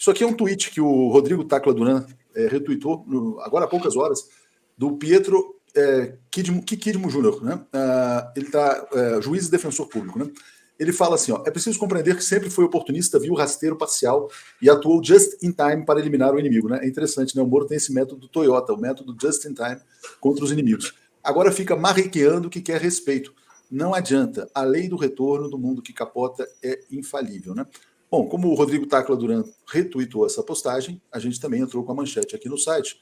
Isso aqui é um tweet que o Rodrigo Tacla Duran retweetou agora há poucas horas, do Pietro Kidmo Júnior, né? Ele está juiz e defensor público, né? Ele fala assim, ó, é preciso compreender que sempre foi oportunista, viu rasteiro parcial e atuou just in time para eliminar o inimigo, né? É interessante, né? O Moro tem esse método do Toyota, o método just in time contra os inimigos. Agora fica marrequeando que quer respeito. Não adianta. A lei do retorno do mundo que capota é infalível, né? Bom, como o Rodrigo Tacla Duran retweetou essa postagem, a gente também entrou com a manchete aqui no site,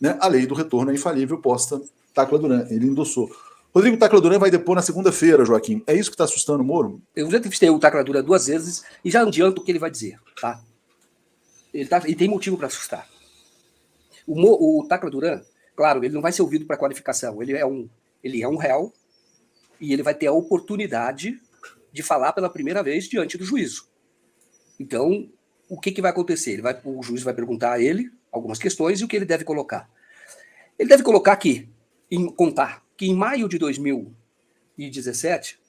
né? A lei do retorno é infalível, posta Tacla Duran, ele endossou. Rodrigo Tacla Duran vai depor na segunda-feira, Joaquim. É isso que está assustando o Moro? Eu já entrevistei o Tacla Duran 2 vezes e já adianto o que ele vai dizer, tá? Ele tem motivo para assustar. O Tacla Duran, claro, ele não vai ser ouvido para qualificação. Ele é um réu e ele vai ter a oportunidade de falar pela primeira vez diante do juízo. Então, o que vai acontecer? O juiz vai perguntar a ele algumas questões e o que ele deve colocar. Ele deve colocar contar que em maio de 2017,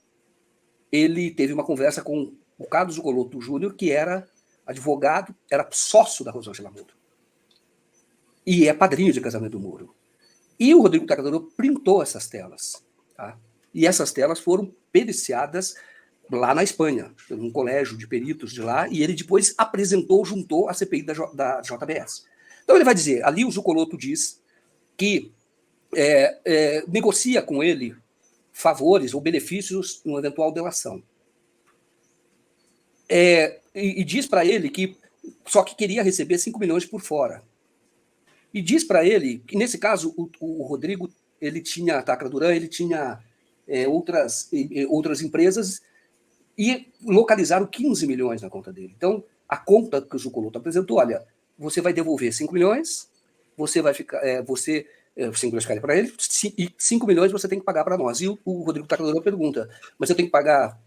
ele teve uma conversa com o Carlos Zuccolotto Júnior, que era advogado, era sócio da Rosângela Moro. E é padrinho de casamento do Moro. E o Rodrigo Tacla Duran printou essas telas. Tá? E essas telas foram periciadas lá na Espanha, num colégio de peritos de lá, e ele depois juntou a CPI da JBS. Então ele vai dizer, ali o Zuccolotto diz que negocia com ele favores ou benefícios numa eventual delação. E diz para ele que só que queria receber 5 milhões por fora. E diz para ele que, nesse caso, o Rodrigo, Tacla Duran, ele tinha outras empresas e localizaram 15 milhões na conta dele. Então, a conta que o Zuccolotto apresentou, olha, você vai devolver 5 milhões, você vai ficar... 5 milhões ficaria para ele, e 5 milhões você tem que pagar para nós. E o Rodrigo Tacla Duran pergunta, mas eu tenho que pagar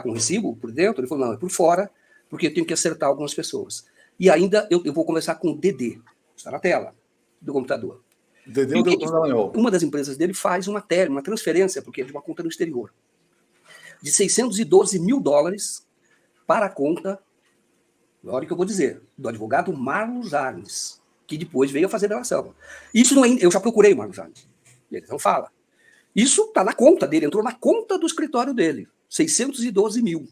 com recibo por dentro? Ele falou, não, é por fora, porque eu tenho que acertar algumas pessoas. E ainda eu vou conversar com o Dedê, está na tela do computador. Dedê é o doutor Dallagnol. Uma das empresas dele faz uma transferência, porque é de uma conta no exterior, de $612 mil para a conta, na hora que eu vou dizer, do advogado Marlos Arnes, que depois veio a fazer delação. Isso não é, eu já procurei o Marlos Arnes, ele não fala. Isso está na conta dele, entrou na conta do escritório dele, 612 mil.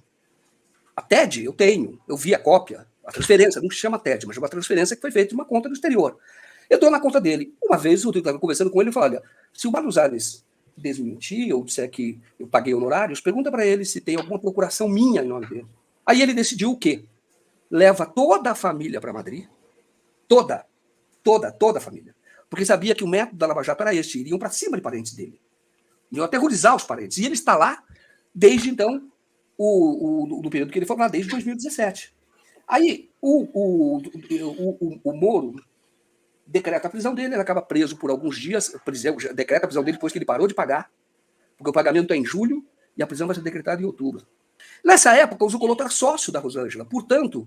A TED eu tenho, eu vi a cópia, a transferência, não se chama TED, mas é uma transferência que foi feita de uma conta no exterior. Eu estou na conta dele. Uma vez eu estava conversando com ele e falei, olha, se o Marlos Arnes desmentir ou disser que eu paguei honorários, pergunta para ele se tem alguma procuração minha em nome dele. Aí ele decidiu o quê? Leva toda a família para Madrid, toda a família, porque sabia que o método da Lava Jato era este, iriam para cima de parentes dele, iam aterrorizar os parentes, e ele está lá desde então, do período que ele foi lá, desde 2017. Aí o Moro decreta a prisão dele, ele acaba preso por alguns dias, decreta a prisão dele depois que ele parou de pagar, porque o pagamento é em julho e a prisão vai ser decretada em outubro. Nessa época, o Zuccolotto era sócio da Rosângela, portanto,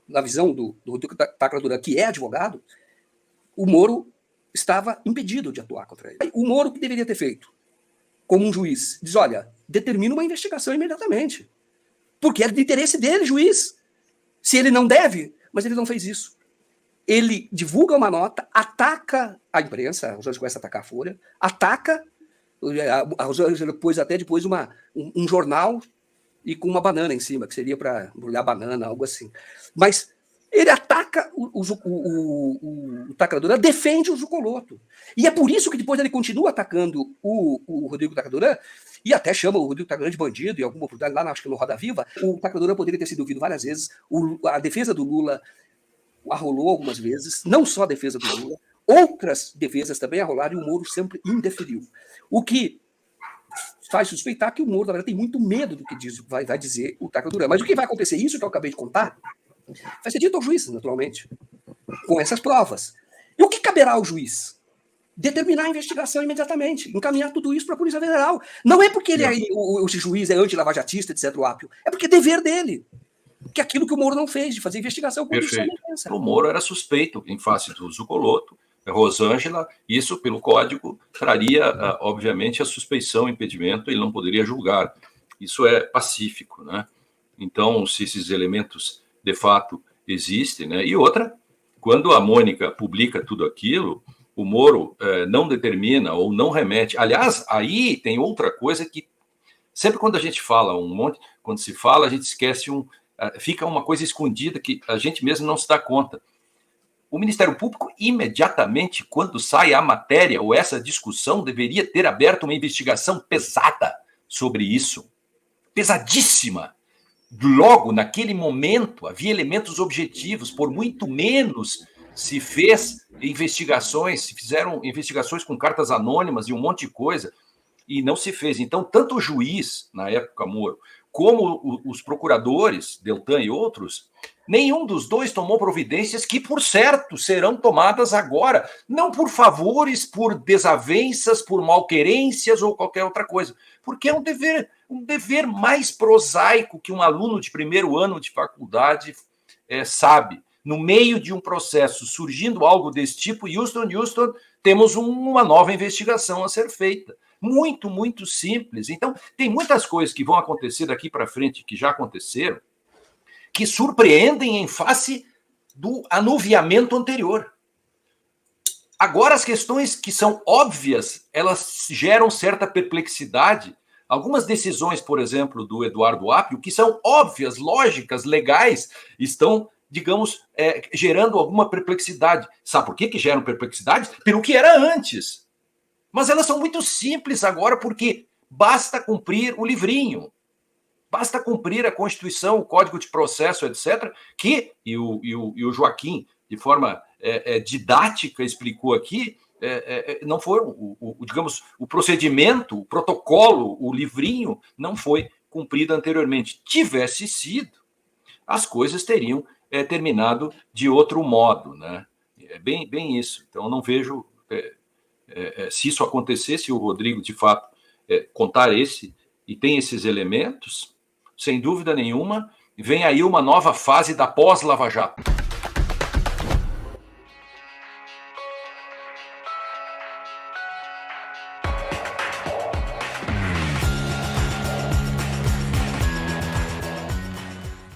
na visão do Rodrigo Tacla Duran, que é advogado, o Moro estava impedido de atuar contra ele. O Moro, que deveria ter feito? Como um juiz, diz, olha, determina uma investigação imediatamente, porque é de interesse dele, juiz. Se ele não deve, mas ele não fez isso. Ele divulga uma nota, ataca a imprensa, a Rosângela começa a atacar a Folha, ataca, a Rosângela pôs até depois um jornal e com uma banana em cima, que seria para embrulhar banana, algo assim. Mas ele ataca o Tacla Duran, defende o Zuccolotto. E é por isso que depois ele continua atacando o Rodrigo Tacla Duran, e até chama o Rodrigo Tacla Duran de bandido, e alguma oportunidade lá, acho que no Roda Viva. O Tacla Duran poderia ter sido ouvido várias vezes, a defesa do Lula arrolou algumas vezes, não só a defesa do Lula, outras defesas também arrolaram, e o Moro sempre indeferiu. O que faz suspeitar que o Moro, na verdade, tem muito medo do que vai dizer o Tacla Duran. Mas o que vai acontecer? Isso que eu acabei de contar vai ser dito ao juiz, naturalmente, com essas provas. E o que caberá ao juiz? Determinar a investigação imediatamente, encaminhar tudo isso para a Polícia Federal. Não é porque o juiz é anti-lavajatista, etc., o ápio. É porque é dever dele. Que é aquilo que o Moro não fez, de fazer investigação com a O Moro era suspeito em face do Zuccolotto, Rosângela, isso pelo código traria, obviamente, a suspeição, o impedimento, ele não poderia julgar. Isso é pacífico, né? Então, se esses elementos, de fato, existe, né? E outra, quando a Mônica publica tudo aquilo, o Moro não determina ou não remete. Aliás, aí tem outra coisa que sempre quando a gente fala quando se fala, a gente esquece fica uma coisa escondida que a gente mesmo não se dá conta. O Ministério Público, imediatamente, quando sai a matéria ou essa discussão, deveria ter aberto uma investigação pesada sobre isso. Pesadíssima. Logo, naquele momento, havia elementos objetivos, por muito menos se fizeram investigações com cartas anônimas e um monte de coisa, e não se fez. Então, tanto o juiz, na época Moro, como os procuradores, Deltan e outros, nenhum dos dois tomou providências que, por certo, serão tomadas agora, não por favores, por desavenças, por malquerências ou qualquer outra coisa, porque é um dever mais prosaico que um aluno de primeiro ano de faculdade sabe. No meio de um processo surgindo algo desse tipo, Houston, temos uma nova investigação a ser feita. Muito, muito simples. Então, tem muitas coisas que vão acontecer daqui para frente, que já aconteceram, que surpreendem em face do anuviamento anterior. Agora, as questões que são óbvias, elas geram certa perplexidade. Algumas decisões, por exemplo, do Eduardo Apio, que são óbvias, lógicas, legais, estão, digamos, gerando alguma perplexidade. Sabe por que geram perplexidade? Pelo que era antes. Mas elas são muito simples agora, porque basta cumprir o livrinho. Basta cumprir a Constituição, o Código de Processo, etc., e o Joaquim, de forma didática, explicou aqui, não foi, digamos, o procedimento, o protocolo, o livrinho, não foi cumprido anteriormente. Tivesse sido, as coisas teriam terminado de outro modo, né? É bem isso. Então, não vejo... se isso acontecesse, o Rodrigo, de fato, contar e tem esses elementos, sem dúvida nenhuma, vem aí uma nova fase da pós-Lava Jato.